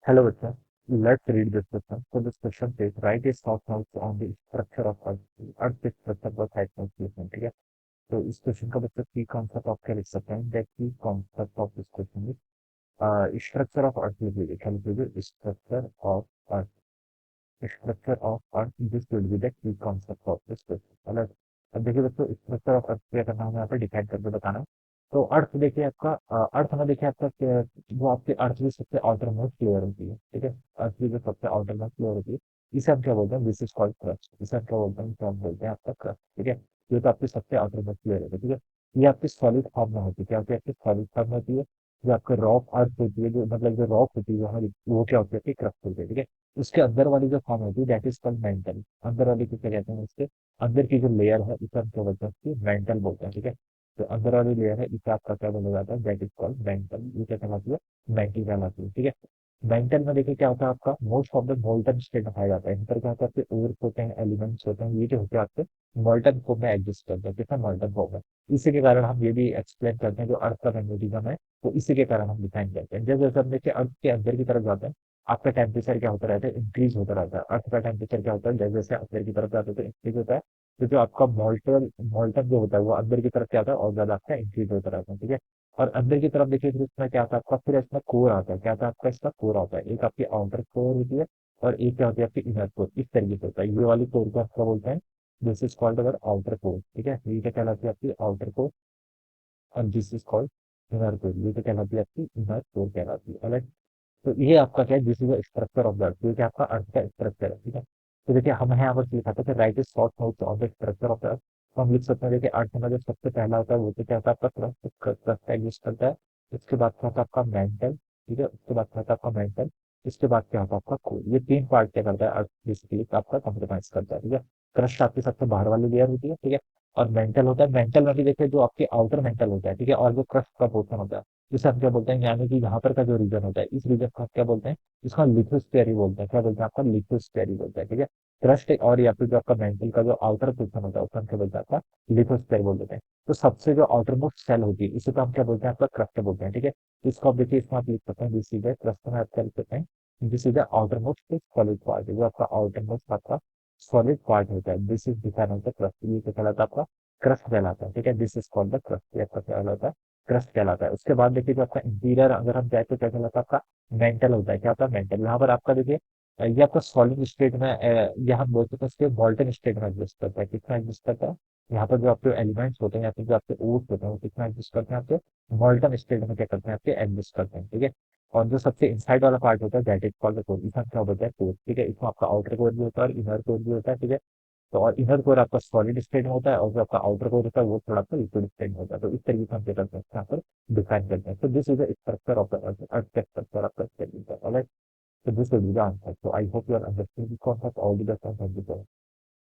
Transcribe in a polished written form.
Hello, Vijay. Let's read this question. So this question says, write a short notes on the structure of Earth. Earth के structure पर side में लिखना, ठीक है? तो इस क्वेश्चन का बच्चा की कॉन्सेप्ट ऑफ क्या लिख सकते हैं? दैट की concept of this question is structure of earth लिख लीजिए, क्या लिख लीजिए? Structure of earth, structure of earth, this will be the key concept of this question. अलग। अब देखिए दोस्तों, स्ट्रक्चर ऑफ अर्थ क्या करना हमें यहाँ पे डिफाइन करके बताना है। तो अर्थ देखिए आपका, अर्थ में देखिए आपका वो आपके अर्थ की सबसे आउटर मोस्ट लेयर होती है, ठीक है? अर्थ की जो सबसे आउटर मोस्ट लेयर होती है, इसे हम क्या बोलते हैं? This is called crust. इसे हम क्या बोलते हैं? इसे हम बोलते हैं आपका क्रस्ट, ठीक है? ये तो आपकी सबसे आउटर मोस्ट लेयर होती है, ठीक है? ये आपकी सॉलिड फॉर्म में होती है। क्या होती है? आपकी सॉलिड फॉर्म में होती है। जो आपका रॉक अर्थ होती है, जो मतलब जो रॉक होती है, जो हमारी, वो क्या होती है? आपकी क्रस्ट होती है, ठीक है? उसके अंदर वाली जो फॉर्म होती है दैट इज कॉल्ड मेंटल। अंदर वाली को क्या कहते हैं? उसके अंदर की जो लेयर है इसे हम क्या बोलते हैं? उसकी मेंटल बोलते हैं, ठीक है? तो अंदर वाली लेयर है इसे आपका क्या बोला जाता है? That is called mental. ये क्या कहलाती है? मेंटल कहलाती है, ठीक है? मेंटल में देखिए क्या होता है आपका, most of the molten state पाया जाता है। इनपर क्या होता है? आपके ओर्स होते हैं, एलिमेंट्स होते हैं, ये जो होते हैं आपके मोल्टन फॉर्म में एग्जिस्ट करते हैं, कितना मोल्टन फॉर्म है। इसी के कारण हम ये भी एक्सप्लेन करते हैं जो अर्थ का मैग्नेटिज्म है, तो इसी के कारण हम डिफाइन करते हैं। जैसे जैसे हम देखिए अर्थ के अंदर की तरफ जाते हैं, आपका टेम्परेचर क्या होता रहता है? इंक्रीज होता रहता है। अर्थ का टेम्परेचर क्या होता है? जैसे जैसे अंदर की तरफ जाते हैं तो इंक्रीज होता है। तो जो आपका मोल्टन मोल्टन जो होता है वो अंदर की तरफ क्या होता है? और ज्यादा आपका इंक्रीज होता रहता है, ठीक है? और अंदर की तरफ देखिए फिर इसमें क्या आता है आपका? फिर इसमें कोर आता है। क्या आता है आपका? इसका कोर आता है। एक आपकी आउटर कोर होती है और एक क्या होती है? आपकी इनर कोर। इस तरीके से होता है। ये वाली कोर को आप क्या बोलते हैं? This is called our outer core, ठीक है? ये क्या कहलाती है? आपकी आउटर कोर। और this is called inner core. ये क्या कहलाती है? आपकी इनर कोर कहलाती है, अलग। तो ये आपका क्या है? This is the structure of the अर्थ। ये क्या आपका अर्थ का स्ट्रक्चर है, ठीक है? तो देखिए हम यहाँ पर लिखा था कि right is short notes of the structure of the अर्थ। तो हम लिख सकते हैं, देखिए अर्थ में जो सबसे पहला होता है वो तो क्या होता है? आपका क्रस्ट। क्रस्ट एग्जिस्ट करता है। उसके बाद क्या होता है? आपका मेंटल, ठीक है? उसके बाद क्या होता है? आपका मेंटल। इसके बाद क्या होता है? आपका कोर। ये तीन पार्ट क्या करता है? अर्थ बेसिकली आपका कंप्रोमाइज करता है, ठीक है? क्रस्ट आपकी सबसे बाहर वाली लेयर होती है, ठीक है? और मेंटल होता है। मेंटल में भी देखिए जो आपके आउटर मेंटल होता है, ठीक है? और जो क्रस्ट का पोर्शन होता है, जिसे हम क्या बोलते हैं? यानी कि यहाँ पर का जो रीजन होता है, इस रीजन को आप क्या बोलते हैं? इसका लिथोस्फीयर ही बोलते हैं। क्या बोलते हैं? आपका लिथोस्फीयर ही बोलते हैं, ठीक है? क्रस्ट और या फिर जो आपका मेंटल का जो आउटर पोर्शन होता है उसको हम क्या बोलते हैं? आपका लिथोस्फीयर बोल देते हैं। तो सबसे जो आउटर मोस्ट सेल होती है इसे तो हम क्या बोलते हैं? आपका क्रस्ट बोलते हैं, ठीक है? तो इसको आप देखिए, इसमें आप लिख सकते हैं दिस इज क्रस्ट में आप क्या लिख सकते हैं? This is the outer most solid part. जो आपका आउटर मोस्ट आपका सॉलिड पार्ट होता है, this is define of the crust. ये क्या कहलाता है? आपका क्रस्ट कहलाता है, ठीक है? This is called the crust. ये आपका क्या कहलाता है? क्रस्ट कहलाता है। उसके बाद देखिए जो आपका इंटीरियर अगर हम जाए तो क्या कहलाता है? आपका मेंटल होता है। क्या होता है? मेंटल। यहाँ पर आपका देखिए ये आपका सॉलिड स्टेट में ये हम बोल सकते हैं इसके मॉल्टन स्टेट में एग्जिस्ट करता है। कितना एग्जिस्ट करता है? यहाँ पर जो आपके एलिमेंट्स होते हैं या फिर जो आपके ओर्स होते हैं वो कितना एग्जिस्ट करते हैं? आपके मॉल्टन स्टेट में क्या करते हैं? आपके एग्जिस्ट करते हैं, ठीक है? और जो सबसे इनसाइड वाला पार्ट होता है that is called the core. इसमें क्या बोलते हैं? कोर, ठीक है? इसमें आपका आउटर कोर भी होता है और इनर कोर भी होता है, ठीक है? तो और इनर कोर आपका सॉलिड स्टेट में होता है और जो आपका आउटर कोर होता है वो थोड़ा सा लिक्विड स्टेट में होता है। तो इस तरीके से हम क्या करते हैं? यहाँ पर डिफाइन करते हैं। तो this is the structure of the earth. Earth का स्ट्रक्चर आपका state. Alright, so this will be the answer. So I hope you are understanding the concept. All the best and thank you so much.